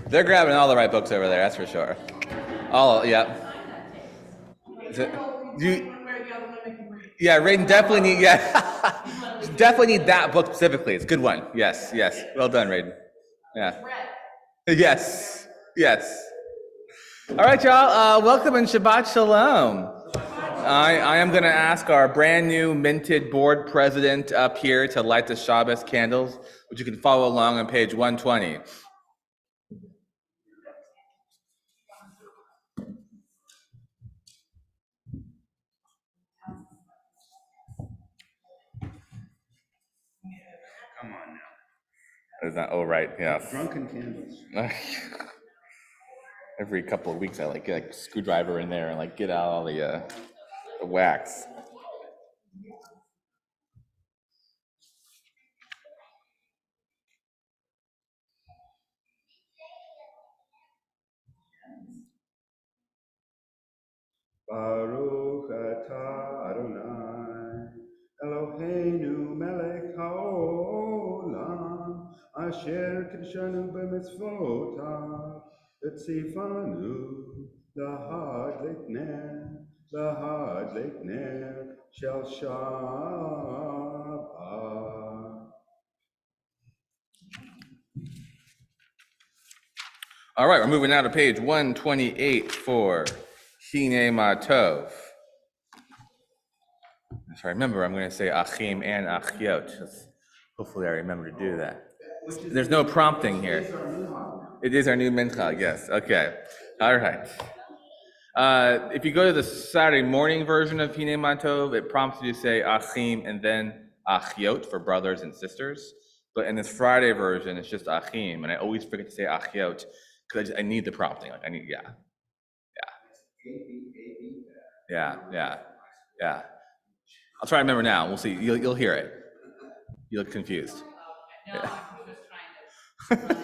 They're grabbing all the right books over there, that's for sure. All, yeah. Yeah, Raiden definitely need, definitely need that book specifically. It's a good one. Yes, yes. Well done, Raiden. Yeah. Yes, yes. All right, y'all. Welcome and Shabbat Shalom. I am going to ask our brand new minted board president up here to light the Shabbos candles, which you can follow along on page 120. Come on now. Is that, oh, right, yeah. Drunken candles. Every couple of weeks, I get a screwdriver in there and get out all the wax. Baruch atah Adonai Eloheinu melech haolam asher kidshanu b'mitzvotav v'tzifanu lahadlik ner shel Shabbat. All right, we're moving now to page 128 for Hine Matov. If I remember, I'm going to say Achim and Achiot. Hopefully I remember to do that. There's no prompting here. It is our new mincha, yes. Okay. All right. If you go to the Saturday morning version of Hine Matov, it prompts you to say Achim and then Achiot for brothers and sisters. But in this Friday version, it's just Achim, and I always forget to say Achiot because I need the prompting. Yeah. I'll try to remember now. We'll see. You'll hear it. You look confused. No, I'm just trying to run it in my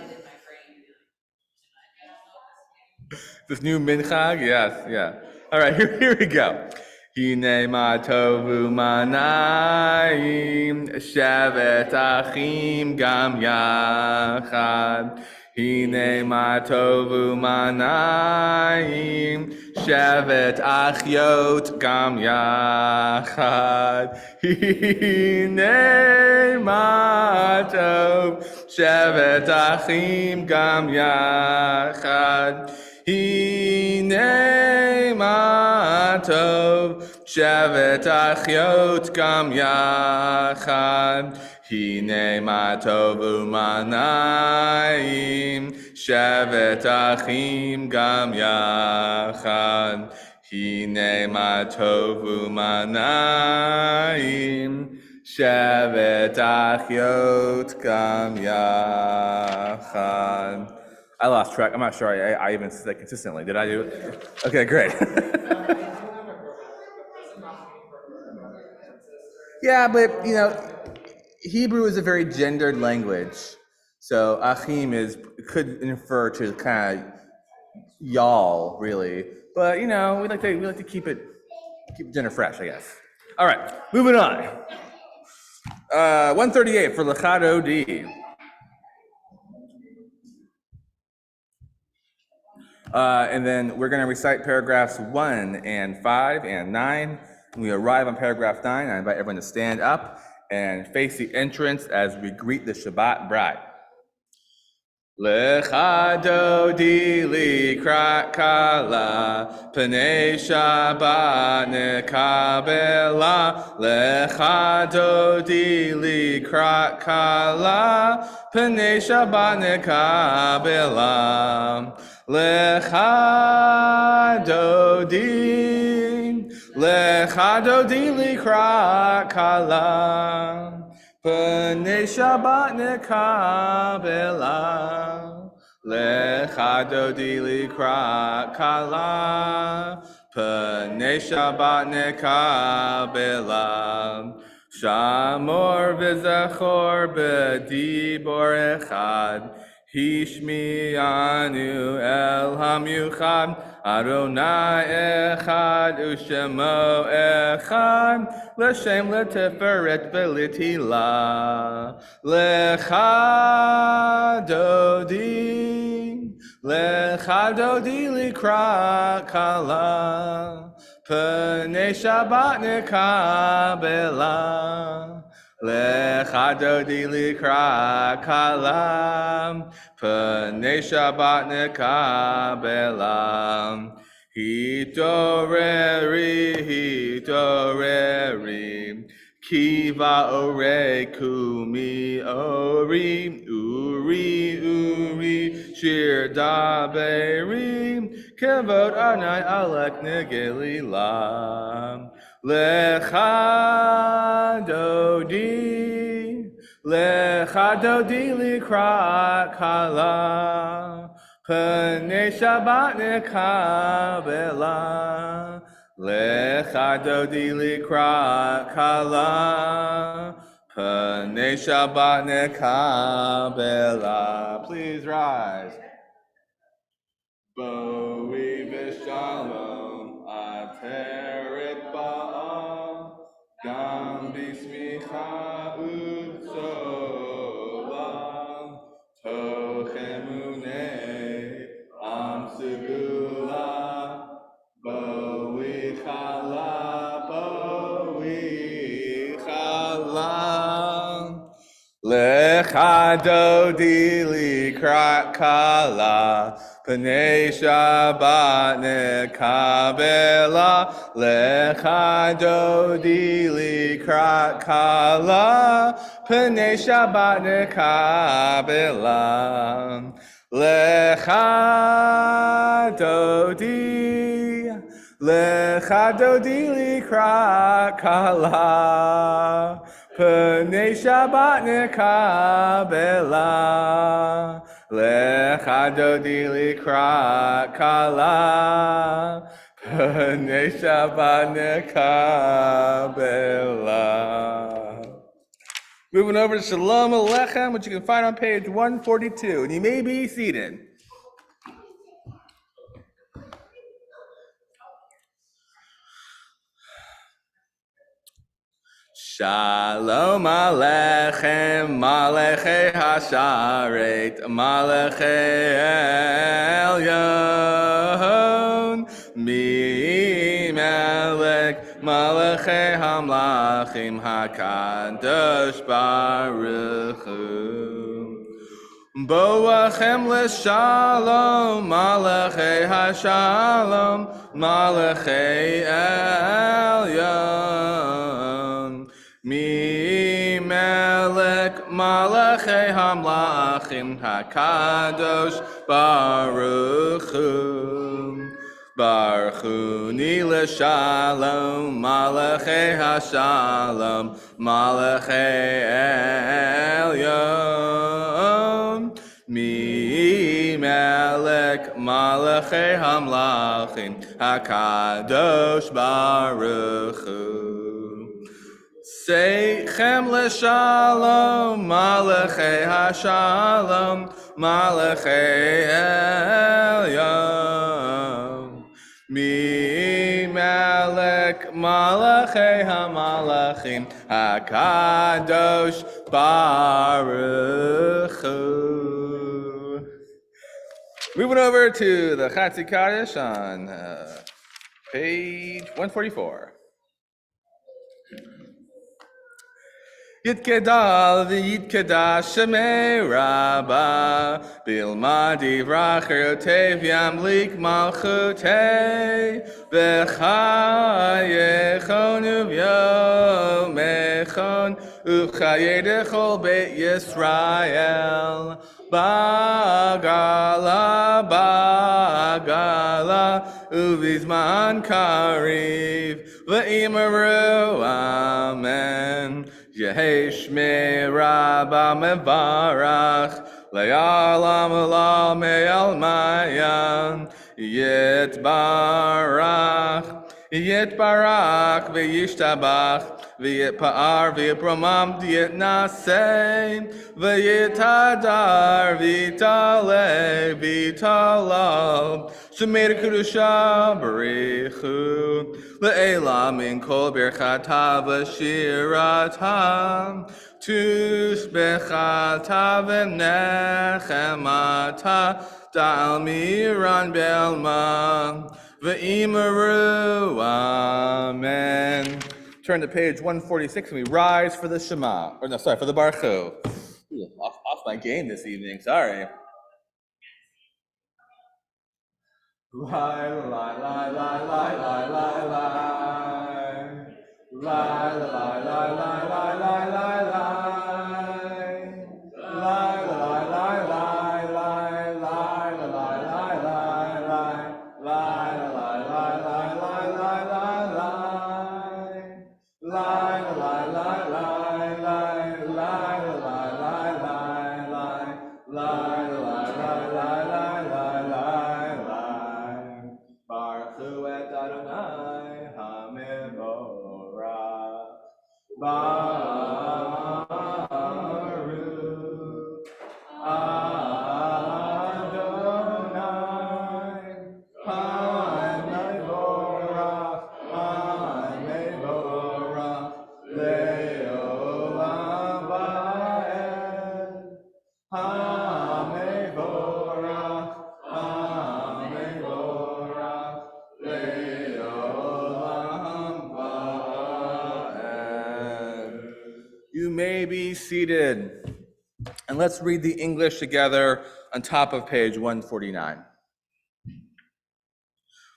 brain. This new minchag, yes, yeah. All right, here we go. Hine ma tovu manayim shevet achim gam yachad. Hine ma tovu manayim shevet achiot gam yachad. Hine ma tov shevet achim gam yachad. Hine ma tov shevet achiot gam yachad. Hine ma tov umanayim shevet achim gam yachad. Hine ma tov umanayim shevet achiot gam yachad. I lost track. I'm not sure I even said that consistently. Did I do it? Okay, great. Yeah, but Hebrew is a very gendered language. So Achim could infer to kind of y'all, really. But we like to keep it gender fresh, I guess. All right, moving on. 138 for Lechad Od. And then we're going to recite paragraphs 1 and 5 and 9. When we arrive on paragraph 9, I invite everyone to stand up and face the entrance as we greet the Shabbat bride. Lechad Odi likrat kala, pnei Shabbat nekabela. Lechad Odi likrat kala, pnei Shabbat nekabela. Lechad Odi likrat kala. Pnei Shabbat nekabela. Lechad Odi likrat kala. Pnei Shabbat nekabela. Shamor v'zachor b'dibor echad. Hishmi'anu el hamyuchad. Adonai echad u'shemo echad. L'shem l'teferet v'l'tila. Lechad Lecha dodi likra kala, Pnei Shabbat nekabela. Lecha dodi likra kala, Pnei Shabbat nekabela. Hitoreri, Kiva ore kumi uri, shir daberi, kevod anai alek negelilam. Lecha dodi likra kala. Pnei Shabbat nekabela, Lecha dodi likra kala, Pnei Shabbat nekabela. Please rise. Boi v'shalom, ateret ba'am, gam b'smicha u'tzolam, tochemunei am segula, boi chala. Lecha dodi likra kala, Pnei Shabbat nekabela. Lecha dodi likra kala, Pnei Shabbat nekabela. Lecha dodi likra kala, Pnei Shabbat nekabela. Lecha dodi likra kala, Pnei Shabbat nekabela. Moving over to Shalom Alechem, which you can find on page 142, and you may be seated. Shalom Alechem, Malechei Hasharet, Malechei Elyon, Mi Melech, Malechei Hamlachim, HaKadosh Baruch Hu. Boachem l'shalom, Malechei Hashalom, Malechei Elyon. Mi melech malachei hamlachim hakadosh baruch hu. Baruch hu ni l'shalom malachei hashalom malachei elyon. Mi melech malachei hamlachim hakadosh baruch hu. Seichem l'shalom, malachei hashalom, malachei elyon. Mi melech malachei hamalachim, hakadosh baruch hu. Moving over to the Chatzi Kaddish on page 144. Yitkedal v'yitkedash shemei rabba bilma divrach yotev yamlik malchutei v'chayechon uvyomechon uchayedechol beit Yisrael bagala uvizman kariv v'imaru amen. Yehi shmei rabba mevarach le'alam la me'al mayan yitbarach v'yishtabach V'yitpa'ar v'yipromam v'yitnaseh v'yitadar v'yitaleh v'yitalal Shemeir Kedusha Barichu Le'ela min kol birchata v'shirata Tushbechata v'nechemata Da'al miran belma V'imaru Amen. Turn to page 146 and we rise for the Shema. Or no, sorry, for the Baruchu. Off my game this evening, sorry. Lie, lie, lie, lie, lie, lie, lie, lie. Lie, lie, lie, lie, lie, lie, lie, lie. Lie, lie, lie, lie, lie, lie, lie, lie, lie, lie. Lie, lie, lie, lie, lie, lie, lie, lie. Lie, lie, lie, lie, lie, lie, lie, lie, lie. Lie, lie, lie, lie, lie, lie, lie. Baruchu et Adonai HaMevorach. Baruch Adonai HaMevorach. HaMevorach Le'olam va'ed. HaMevorach, HaMevorach, Le'olam va'ed. You may be seated. And let's read the English together on top of page 149.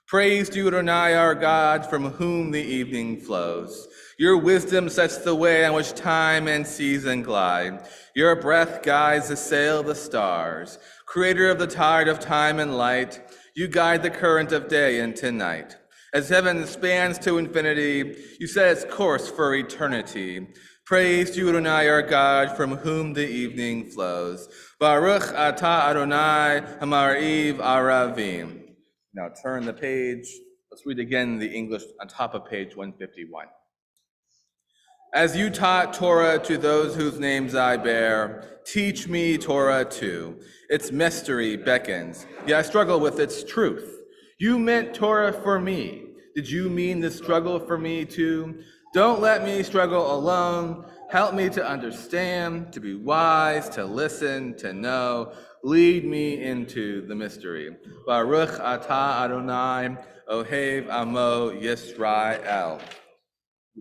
Praise to you, Adonai, our God, from whom the evening flows. Your wisdom sets the way on which time and season glide. Your breath guides the sail of the stars. Creator of the tide of time and light, you guide the current of day into night. As heaven spans to infinity, you set its course for eternity. Praise to you, Adonai, our God, from whom the evening flows. Baruch atah Adonai hamariv aravim. Now turn the page. Let's read again the English on top of page 151. As you taught Torah to those whose names I bear, teach me Torah too. Its mystery beckons, yet I struggle with its truth. You meant Torah for me. Did you mean the struggle for me too? Don't let me struggle alone. Help me to understand, to be wise, to listen, to know. Lead me into the mystery. Baruch atah Adonai, Ohev Amo Yisrael.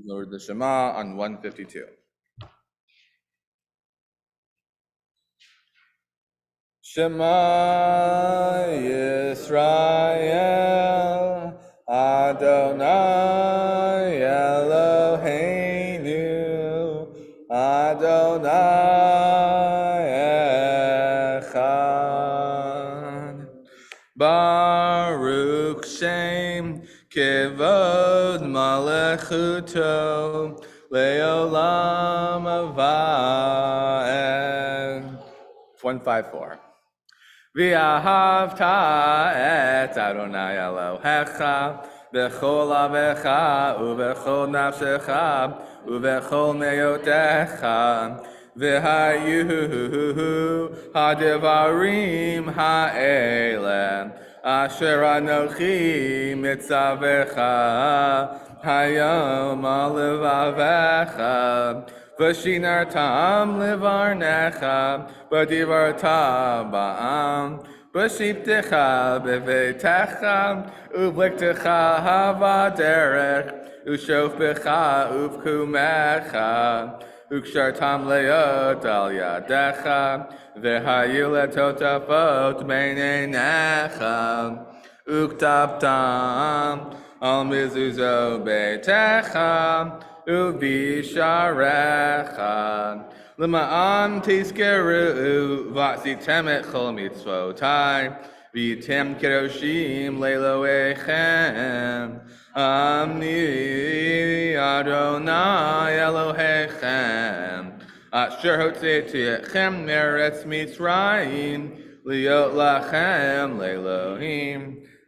Lord the Shema on 152. Shema Yisrael, Adonai Eloheinu, Adonai Echad. Baruch Shem Kevod Malechuto Leolam Aved. 154. V'ahavta et Adonai Elohecha b'chol avecha u'b'chol nafshecha u'b'chol meyotecha v'hayu ha'devarim ha'ele asher anochi mitzavecha hayom al levavecha V'shinartam livarnecha, v'divarta ba'am, v'shiptecha b'veitecha, uvliktecha havaderech, ushofbecha uvkumecha, ukshartam leot al yadecha, v'hayu letotafot meinenecha, uktabtam al mizuzo beitecha, Ubisharecha Lema'am Tiskeru Vatsitem et Chol Mitzvotai Vitem Keroshim Leloechem Amni Adonai Elohechem Asher Hotzeiti Echem Meretz Mitzrayim Liot Lachem Lelohim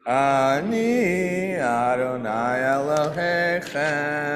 Ani Adonai Elohechem.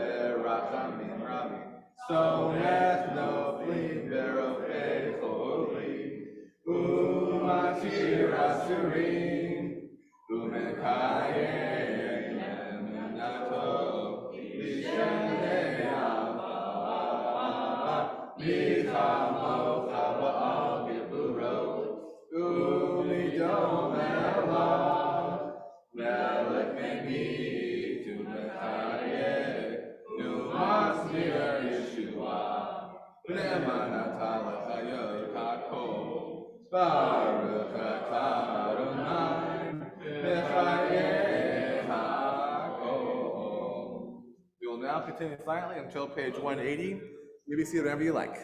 Rachamim Rabim. Somech Noflim Berofei Cholim. Umatir Asurim. Umekayem Emunato. Lishenei Ava. Michamocha Ba'al Geburot. Umidom Elah. Melech Memi to Mechayeh. Numasnir Yeshua. Nemanata L'chayot HaKol. Baruch Atah Adonai. Mechayeh HaKol. We will now continue silently until page 180. You can see whatever you like.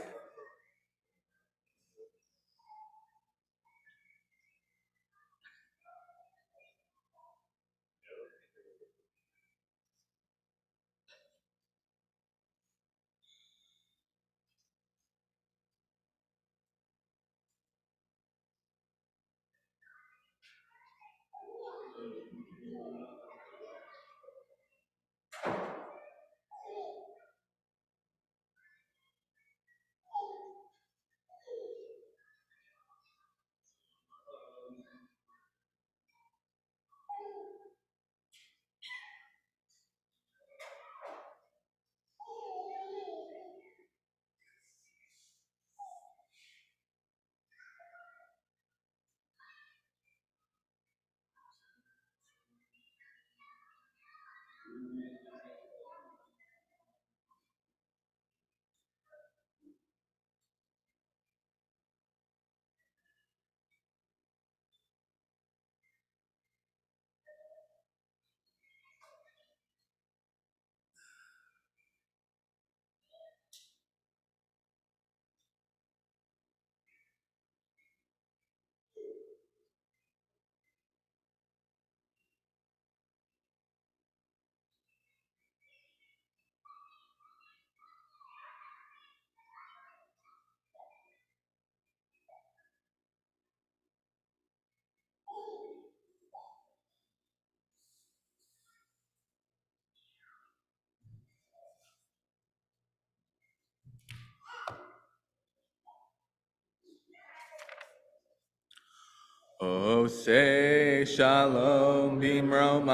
Oh, say shalom bimromav.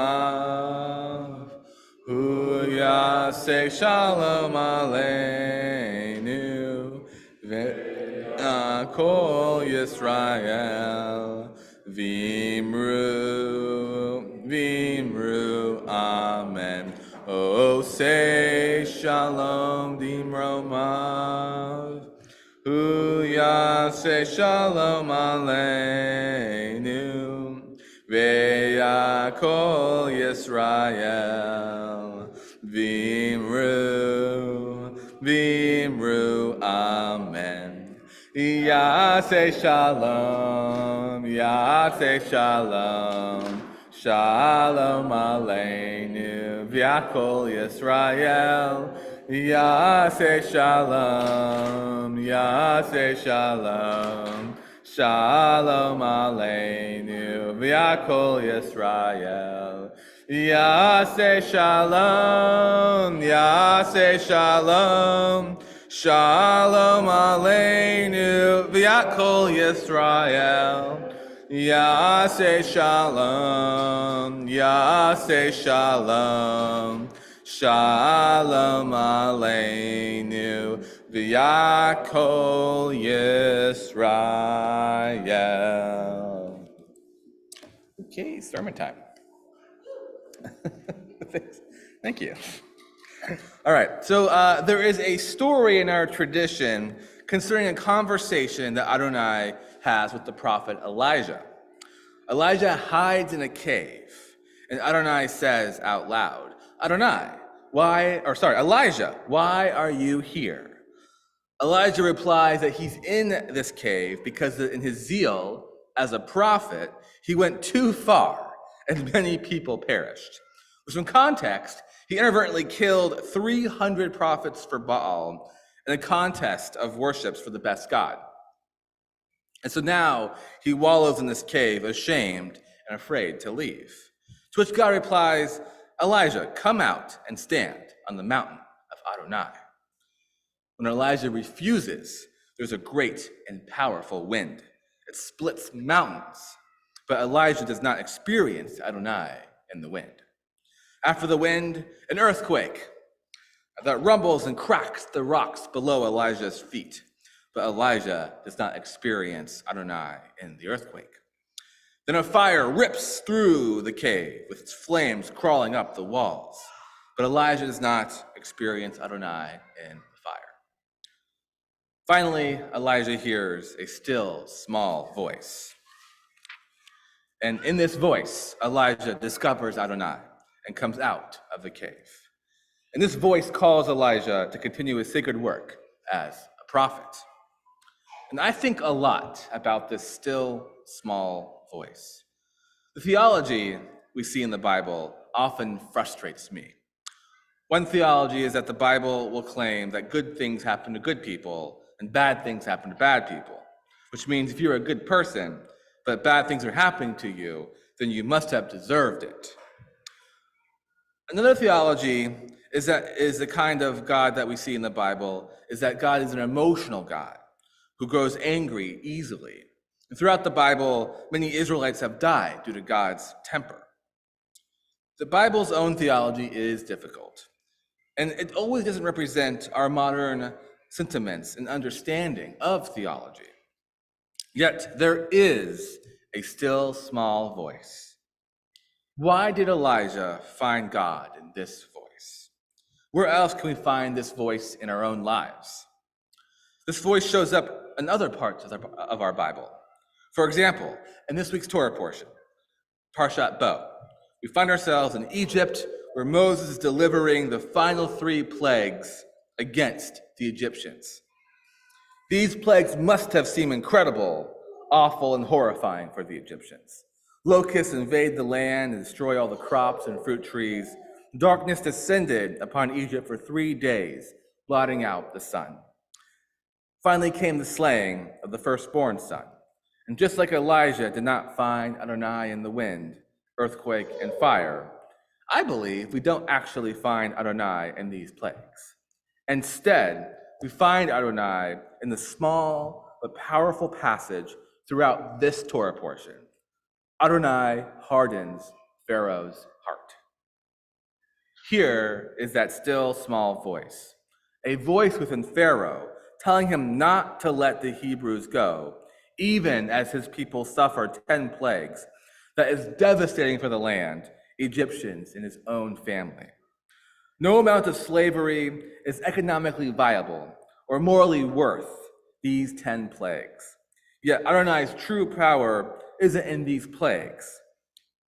Huya say shalom aleinu. Ve'akol Yisrael. Vimru, vimru, amen. Oh, say shalom bimromav. Yaseh shalom aleinu, ve'yakol Yisrael, vimru, vimru, amen. Yaseh shalom, yaseh shalom, shalom aleinu, ve'yakol Yisrael. Yaseh shalom, yaseh shalom, shalom aleinu, v'yakol Yisrael. Yaseh shalom, yaseh shalom, shalom aleinu, v'yakol Yisrael. Yaseh shalom, yaseh shalom. Shalom aleinu v'yakol Yisrael. Okay, sermon time. Thank you. All right, so there is a story in our tradition concerning a conversation that Adonai has with the prophet Elijah. Elijah hides in a cave, and Adonai says out loud, Elijah, why are you here? Elijah replies that he's in this cave because in his zeal as a prophet, he went too far and many people perished. With some context, he inadvertently killed 300 prophets for Baal in a contest of worships for the best god. And so now he wallows in this cave, ashamed and afraid to leave. To which God replies, Elijah, come out and stand on the mountain of Adonai. When Elijah refuses, there's a great and powerful wind. It splits mountains, but Elijah does not experience Adonai in the wind. After the wind, an earthquake that rumbles and cracks the rocks below Elijah's feet, but Elijah does not experience Adonai in the earthquake. Then a fire rips through the cave with its flames crawling up the walls, but Elijah does not experience Adonai in the fire. Finally, Elijah hears a still, small voice. And in this voice, Elijah discovers Adonai and comes out of the cave. And this voice calls Elijah to continue his sacred work as a prophet. And I think a lot about this still, small voice. The theology we see in the Bible often frustrates me. One theology is that the Bible will claim that good things happen to good people and bad things happen to bad people, which means if you're a good person, but bad things are happening to you, then you must have deserved it. Another theology is the kind of God that we see in the Bible is that God is an emotional God who grows angry easily. And throughout the Bible, many Israelites have died due to God's temper. The Bible's own theology is difficult, and it always doesn't represent our modern sentiments and understanding of theology. Yet there is a still small voice. Why did Elijah find God in this voice? Where else can we find this voice in our own lives? This voice shows up in other parts of our Bible. For example, in this week's Torah portion, Parshat Bo, we find ourselves in Egypt, where Moses is delivering the final 3 plagues against the Egyptians. These plagues must have seemed incredible, awful, and horrifying for the Egyptians. Locusts invade the land and destroy all the crops and fruit trees. Darkness descended upon Egypt for 3 days, blotting out the sun. Finally came the slaying of the firstborn son. And just like Elijah did not find Adonai in the wind, earthquake, and fire, I believe we don't actually find Adonai in these plagues. Instead, we find Adonai in the small but powerful passage throughout this Torah portion. Adonai hardens Pharaoh's heart. Here is that still small voice, a voice within Pharaoh telling him not to let the Hebrews go, even as his people suffer 10 plagues that is devastating for the land, Egyptians, and his own family. No amount of slavery is economically viable or morally worth these 10 plagues. Yet Adonai's true power isn't in these plagues,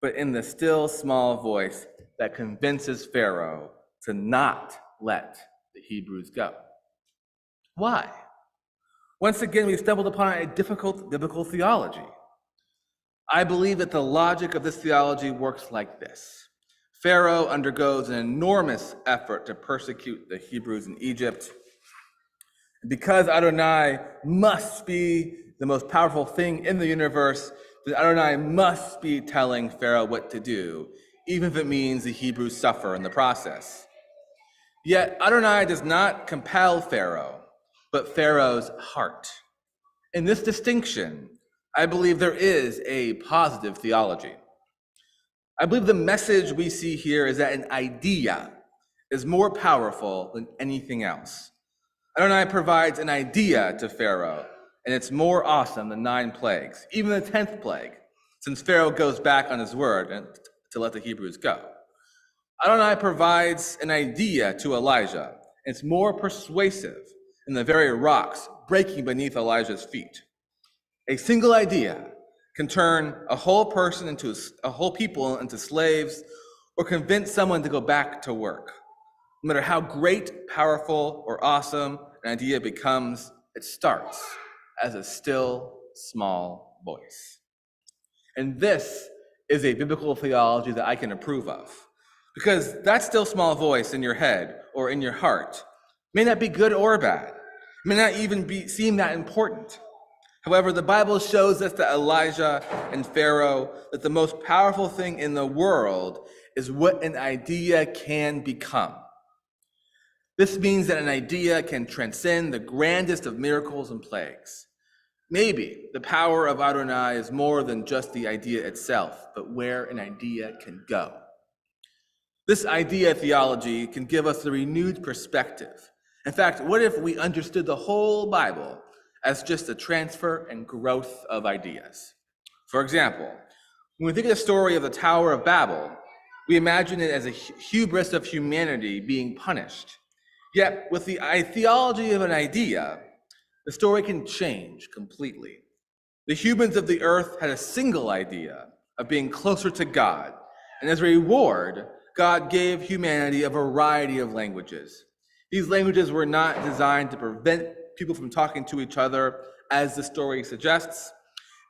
but in the still small voice that convinces Pharaoh to not let the Hebrews go. Why? Once again, we've stumbled upon a difficult biblical theology. I believe that the logic of this theology works like this. Pharaoh undergoes an enormous effort to persecute the Hebrews in Egypt. Because Adonai must be the most powerful thing in the universe, then Adonai must be telling Pharaoh what to do, even if it means the Hebrews suffer in the process. Yet Adonai does not compel Pharaoh, but Pharaoh's heart. In this distinction, I believe there is a positive theology. I believe the message we see here is that an idea is more powerful than anything else. Adonai provides an idea to Pharaoh, and it's more awesome than 9 plagues, even the 10th plague, since Pharaoh goes back on his word to let the Hebrews go. Adonai provides an idea to Elijah, and it's more persuasive than the very rocks breaking beneath Elijah's feet. A single idea can turn a whole people into slaves, or convince someone to go back to work. No matter how great, powerful, or awesome an idea becomes, it starts as a still, small voice. And this is a biblical theology that I can approve of, because that still small voice in your head or in your heart may not be good or bad, may not even seem that important. However, the Bible shows us that Elijah and Pharaoh, that the most powerful thing in the world is what an idea can become. This means that an idea can transcend the grandest of miracles and plagues. Maybe the power of Adonai is more than just the idea itself, but where an idea can go. This idea theology can give us a renewed perspective. In fact, what if we understood the whole Bible as just a transfer and growth of ideas? For example, when we think of the story of the Tower of Babel, we imagine it as a hubris of humanity being punished. Yet, with the theology of an idea, the story can change completely. The humans of the earth had a single idea of being closer to God, and as a reward, God gave humanity a variety of languages. These languages were not designed to prevent people from talking to each other, as the story suggests.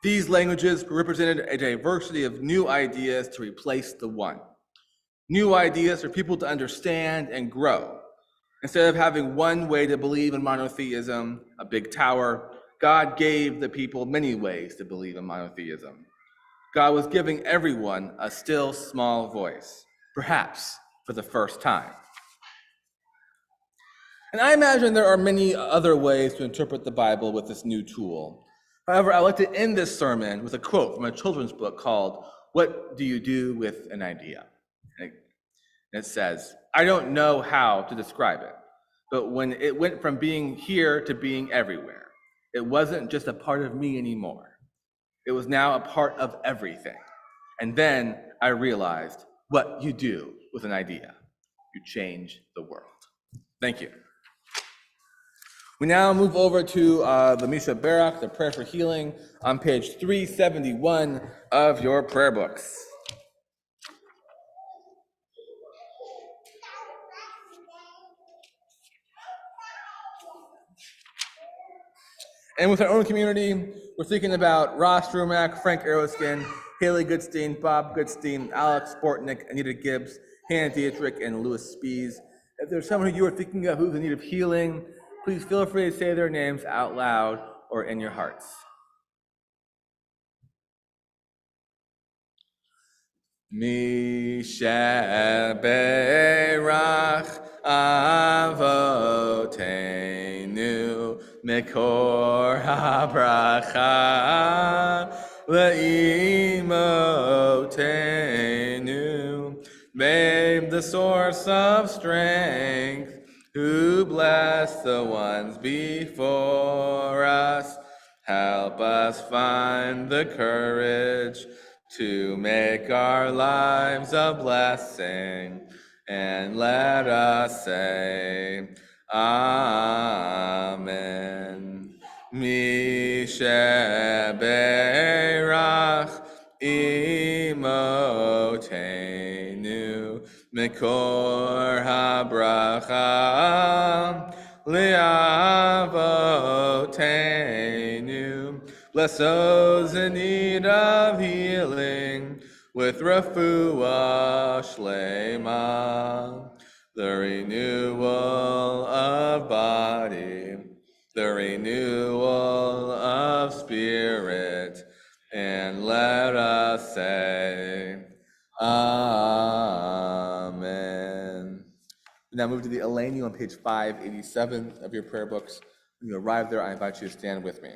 These languages represented a diversity of new ideas to replace the one. New ideas for people to understand and grow. Instead of having one way to believe in monotheism, a big tower, God gave the people many ways to believe in monotheism. God was giving everyone a still small voice, perhaps for the first time. And I imagine there are many other ways to interpret the Bible with this new tool. However, I'd like to end this sermon with a quote from a children's book called "What Do You Do with an Idea?" And it says, "I don't know how to describe it, but when it went from being here to being everywhere, it wasn't just a part of me anymore. It was now a part of everything. And then I realized what you do with an idea. You change the world." Thank you. We now move over to the Misha Barak, the prayer for healing, on page 371 of your prayer books. And with our own community, we're thinking about Ross Rumack, Frank Arrowskin, Haley Goodstein, Bob Goodstein, Alex Sportnick, Anita Gibbs, Hannah Dietrich, and Louis Spees. If there's someone who you are thinking of who's in need of healing, please feel free to say their names out loud or in your hearts. Misha Berach Avotenu Mekor HaBracha Le'imotenu, babe, the source of strength, who bless the ones before us. Help us find the courage to make our lives a blessing, and let us say, Amen. Misha Berach Imotenu Mekor HaBracha Le'avotenu. Bless those in need of healing with refuah shlema, the renewal of body, the renewal of spirit, and let us say, Amen. We now move to the Eleni on page 587 of your prayer books. When you arrive there, I invite you to stand with me.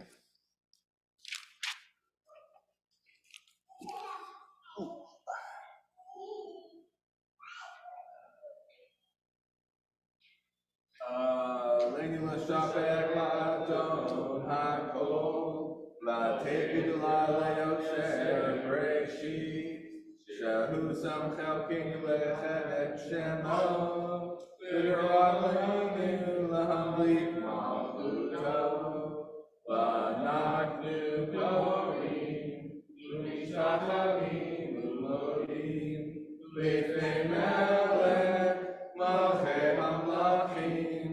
Eleni l'shapek la'adon ha'kol, la'tepidu la'leosher breshit, shehu samchel king lechem et shemo, v'yirach le'inu lahamlik malchuto, v'anachnu korim, u'mishachavim u'modim, b'fnei melech malchei hamlachim,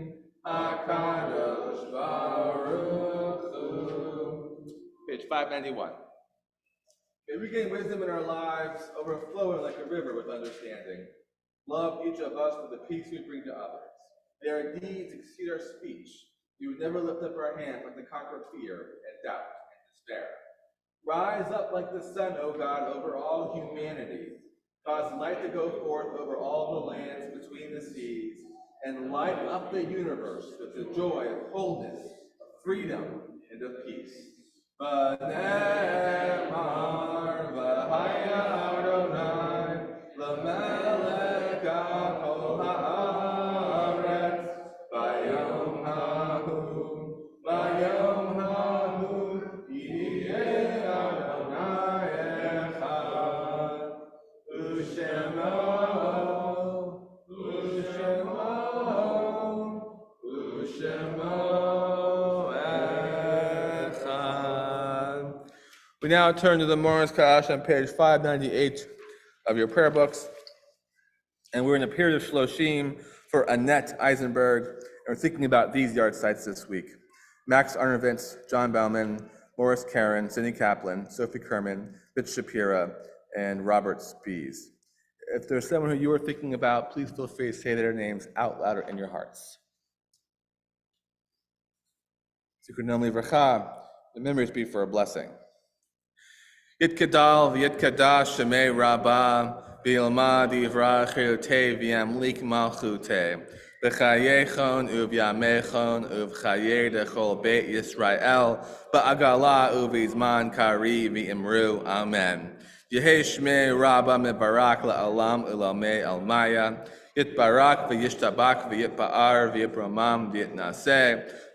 HaKadosh Baruch Hu. Page 591. May we gain wisdom in our lives, overflowing like a river with understanding. Love each of us for the peace we bring to others. May our deeds exceed our speech. We would never lift up our hands like to conquer fear and doubt and despair. Rise up like the sun, O God, over all humanity. Cause light to go forth over all the lands between the seas, and light up the universe with the joy of wholeness, of freedom, and of peace. V'nemar v'haya Adonai l'melech kol haaretz v'yom hahu yeh Adonai echad u'shemo echad. We now turn to the Morris Kadash on page 598 of your prayer books. And we're in a period of Shloshim for Annette Eisenberg. And we're thinking about these yard sites this week. Max Arnovitz, John Bauman, Morris Karen, Cindy Kaplan, Sophie Kerman, Rich Shapira, and Robert Spies. If there's someone who you are thinking about, please feel free to say their names out loud or in your hearts. Zikronam livracha, the memories be for a blessing. Yitkadal v'yitkadash shemei rabbah v'yilmad yivrach chiyotei v'yamlik malchutei v'chayechon u'vyamechon u'v'chayei dechol beit Yisrael ba'agala u'v'izman kari v'imru. Amen. Yehei shmei rabbah mebarak la'alam u'lamei almaya yitbarak v'yishtabak v'yitba'ar v'yipramam v'yitnaseh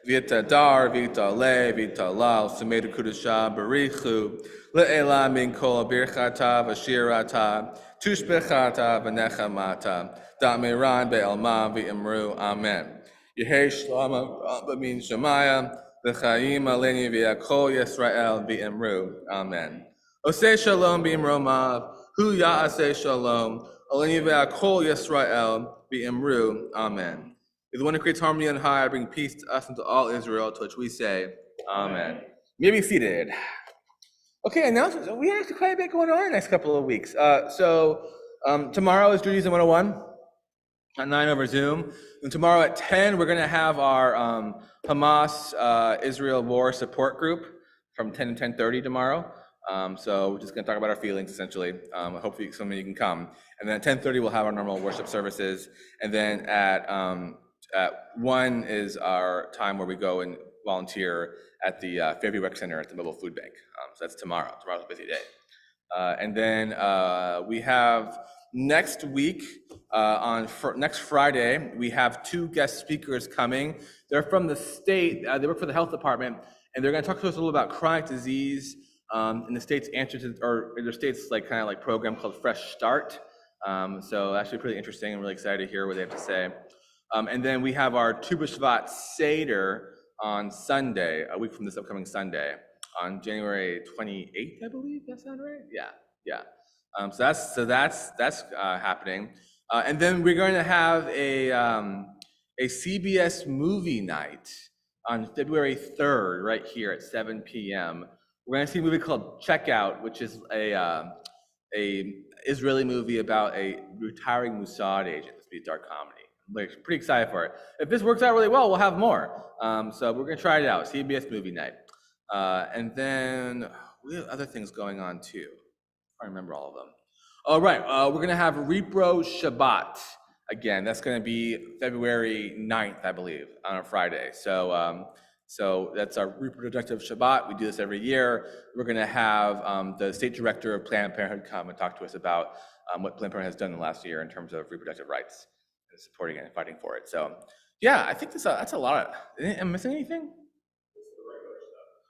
v'yitadar v'yitaleh v'yitalal sumedu kudusha barichu Le'ela min kol birchata v'shirata tushbechata v'nechamata da'miran be'elma v'imru. Amen. Yehei shlama b'min shemaya v'chayim aleni v'yakol Yisrael v'imru. Amen. Oseh shalom b'imromav hu ya'aseh shalom aleni v'yakol Yisrael v'imru. Amen. Is the one who creates harmony on high, bring peace to us and to all Israel, to which we say, Amen. You may be seated. Okay, announcements. We have quite a bit going on in the next couple of weeks. Tomorrow is Judaism 101 at 9 over Zoom. And tomorrow at 10, we're going to have our Hamas Israel war support group from 10 to 10:30 tomorrow. So we're just going to talk about our feelings, essentially. Hopefully some of you can come. And then at 10:30, we'll have our normal worship services. And then at 1 is our time where we go and volunteer at the Fairview Rec Center at the Mobile Food Bank. So that's tomorrow. Tomorrow's a busy day. And then we have next week, next Friday, we have 2 guest speakers coming. They're from the state, they work for the health department, and they're gonna talk to us a little about chronic disease in the state's answer to, or in their state's kind of program called Fresh Start. So actually pretty interesting. I'm really excited to hear what they have to say. And then we have our Tu B'Shvat Seder on Sunday, a week from this upcoming Sunday, on January 28th, I believe. That sound right? Yeah. So that's happening. And then we're going to have a CBS movie night on February 3rd, right here at 7 p.m. We're going to see a movie called Checkout, which is a Israeli movie about a retiring Mossad agent. It's be a dark comedy. I'm pretty excited for it. If this works out really well, we'll have more. So we're going to try it out, CBS movie night. And then we have other things going on too. I can't remember all of them. All right, we're going to have Repro Shabbat. Again, that's going to be February 9th, I believe, on a Friday. So that's our reproductive Shabbat. We do this every year. We're going to have the state director of Planned Parenthood come and talk to us about what Planned Parenthood has done in the last year in terms of reproductive rights and supporting it and fighting for it. So yeah, I think that's a lot. Am I missing anything?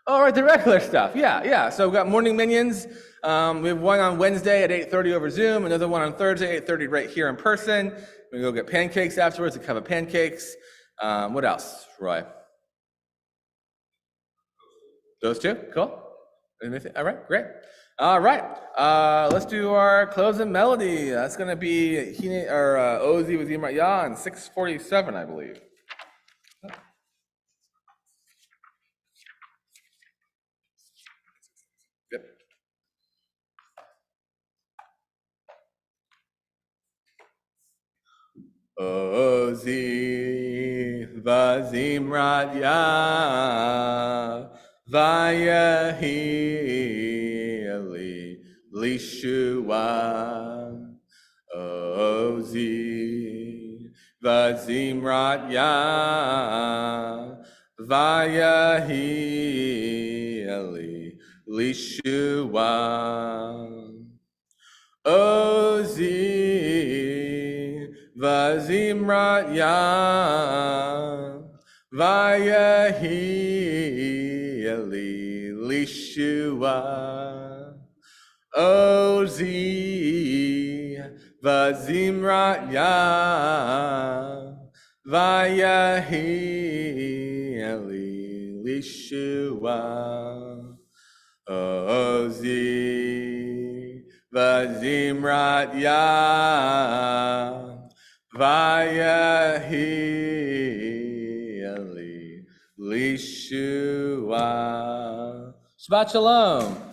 Oh, right, the regular stuff. Yeah. So we've got morning minions. We have one on Wednesday at 8:30 over Zoom, another one on Thursday, 8:30 right here in person. We go get pancakes afterwards, a cup of pancakes. What else, Roy? Those two? Cool. All right, great. All right, let's do our closing melody. That's going to be Ozi with Yimrat Yah on 647, I believe. Yep. Ozi v'zimrat Yah v'yahi li lishua. Ozi vazimrat ya, vayahi eli lishua. Ozi vazimrat ya, vayahi eli lishua. Ozi vazimrat ya, vayahi eli lishua. Ozi vazimrat ya, vayahi eli lishua. Shabbat shalom.